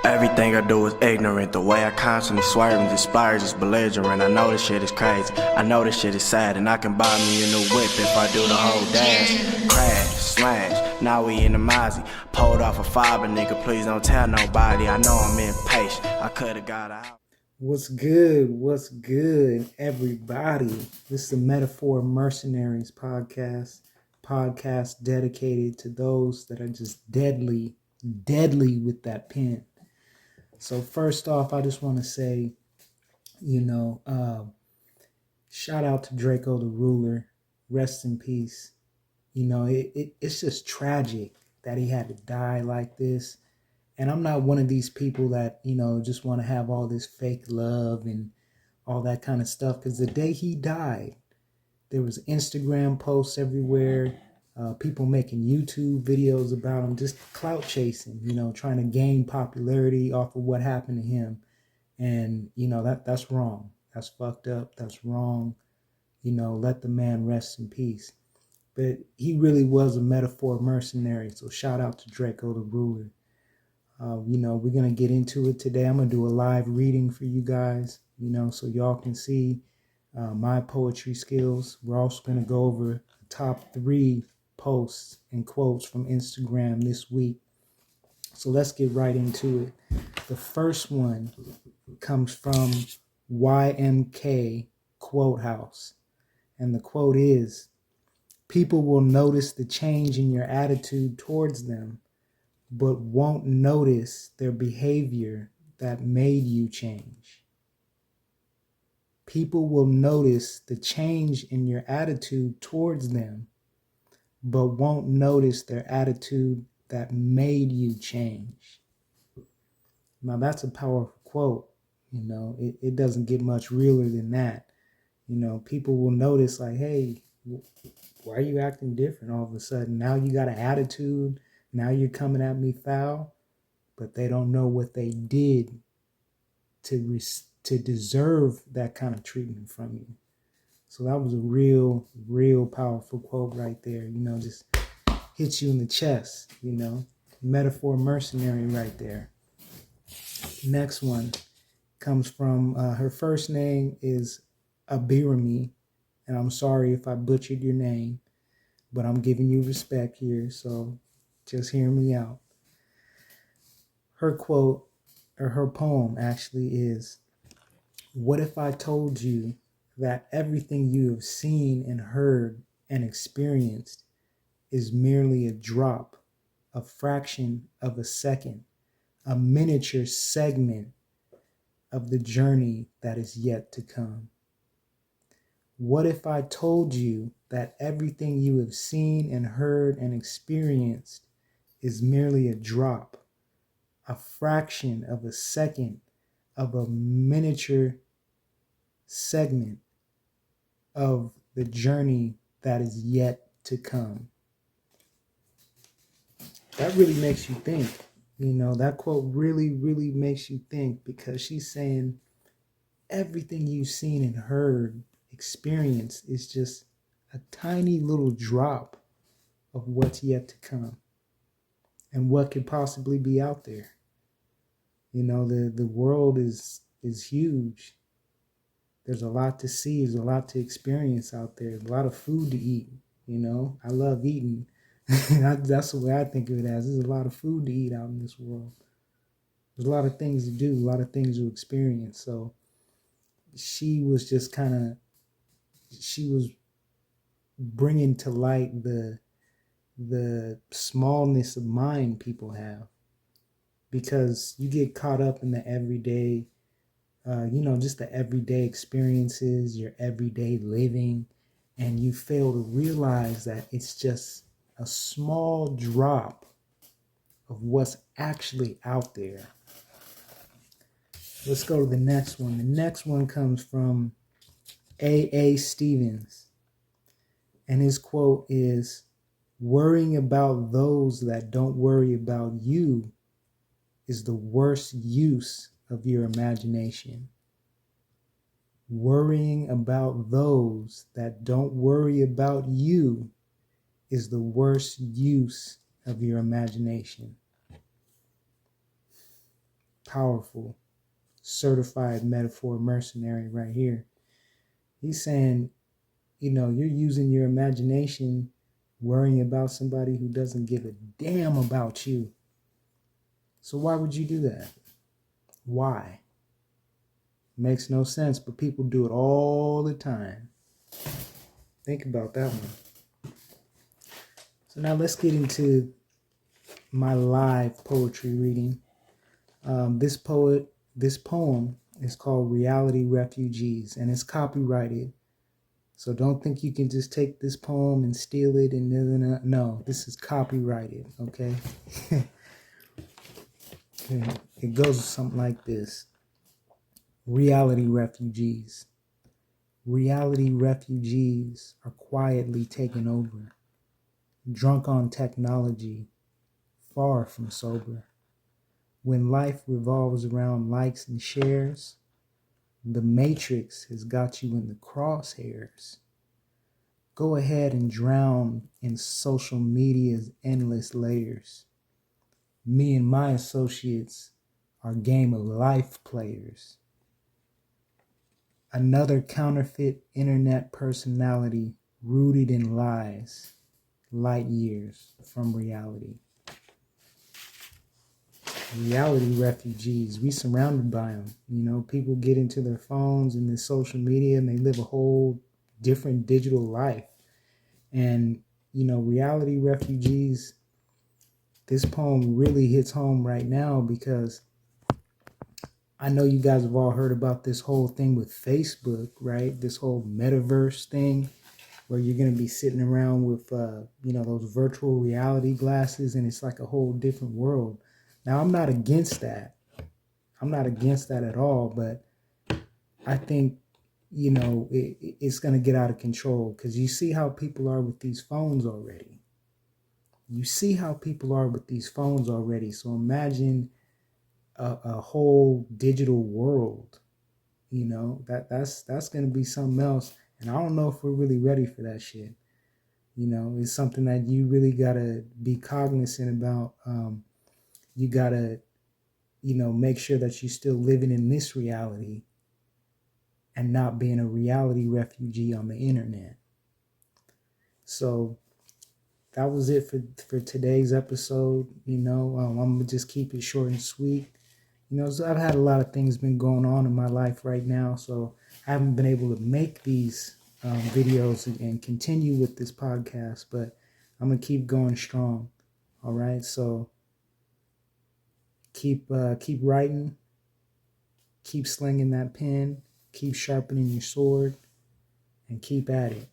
Everything I do is ignorant. The way I constantly swerve and inspire is belligerent. I know this shit is crazy. I know this shit is sad. And I can buy me a new whip if I do the whole dash. Crash, slash, now we in the Mozzie. Pulled off a fiber, nigga, please don't tell nobody. I know I'm impatient. I could've got out. What's good? What's good, everybody? This is the Metaphor Mercenaries podcast dedicated to those that are just deadly with that pen. So first off, I just want to say, shout out to Draco the Ruler. Rest in peace. It's just tragic that he had to die like this. And I'm not one of these people that, just want to have all this fake love and all that kind of stuff. Because the day he died, there was Instagram posts everywhere, people making YouTube videos about him, just clout chasing, trying to gain popularity off of what happened to him. And, that's wrong. That's fucked up. That's wrong. Let the man rest in peace. But he really was a metaphor mercenary. So shout out to Draco the Ruler. We're going to get into it today. I'm going to do a live reading for you guys, so y'all can see my poetry skills. We're also going to go over the top 3 posts and quotes from Instagram this week. So let's get right into it. The first one comes from YMK Quote House. And the quote is, "People will notice the change in your attitude towards them, but won't notice their behavior that made you change." People will notice the change in your attitude towards them, but won't notice their attitude that made you change. Now that's a powerful quote. It doesn't get much realer than that. People will notice like, hey, why are you acting different all of a sudden? Now you got an attitude. Now you're coming at me foul, but they don't know what they did to deserve that kind of treatment from you. So that was a real powerful quote right there. Just hits you in the chest, metaphor mercenary right there. Next one comes from, her first name is Abirami, and I'm sorry if I butchered your name, but I'm giving you respect here, so just hear me out. Her quote, or her poem actually, is, "What if I told you that everything you have seen and heard and experienced is merely a drop, a fraction of a second, a miniature segment of the journey that is yet to come? What if I told you that everything you have seen and heard and experienced is merely a drop, a fraction of a second of a miniature segment of the journey that is yet to come?" That really makes you think. That quote really makes you think, because she's saying everything you've seen and heard, experienced, is just a tiny little drop of what's yet to come and what could possibly be out there. The world is huge. There's a lot to see. There's a lot to experience out there. A lot of food to eat. I love eating. That's the way I think of it as. There's a lot of food to eat out in this world. There's a lot of things to do, a lot of things to experience. So she was just she was bringing to light the smallness of mind people have, because you get caught up in the everyday, just the everyday experiences, your everyday living, and you fail to realize that it's just a small drop of what's actually out there. Let's go to the next one. The next one comes from A.A. Stevens, and his quote is, "Worrying about those that don't worry about you is the worst use of your imagination." Worrying about those that don't worry about you is the worst use of your imagination. powerful, certified metaphor mercenary right here. He's saying, you're using your imagination worrying about somebody who doesn't give a damn about you. So why would you do that? Why? Makes no sense, but people do it all the time. Think about that one. So now let's get into my live poetry reading. This poem is called Reality Refugees, and it's copyrighted. So don't think you can just take this poem and steal it and no, this is copyrighted, okay? It goes something like this. Reality refugees. Reality refugees are quietly taken over, drunk on technology, far from sober. When life revolves around likes and shares, the matrix has got you in the crosshairs. Go ahead and drown in social media's endless layers. Me and my associates are game of life players. Another counterfeit internet personality rooted in lies, light years from reality. Reality refugees, we surrounded by them. People get into their phones and their social media and they live a whole different digital life. And, reality refugees, this poem really hits home right now because I know you guys have all heard about this whole thing with Facebook, right? This whole metaverse thing where you're going to be sitting around with, those virtual reality glasses and it's like a whole different world. Now, I'm not against that. I'm not against that at all, but I think, it's going to get out of control because you see how people are with these phones already. So imagine a whole digital world, that's going to be something else. And I don't know if we're really ready for that shit. It's something that you really got to be cognizant about. You got to, make sure that you're still living in this reality and not being a reality refugee on the internet. So that was it for today's episode. I'm going to just keep it short and sweet. So I've had a lot of things been going on in my life right now, so I haven't been able to make these videos and continue with this podcast, but I'm going to keep going strong. All right, so keep writing, keep slinging that pen, keep sharpening your sword, and keep at it.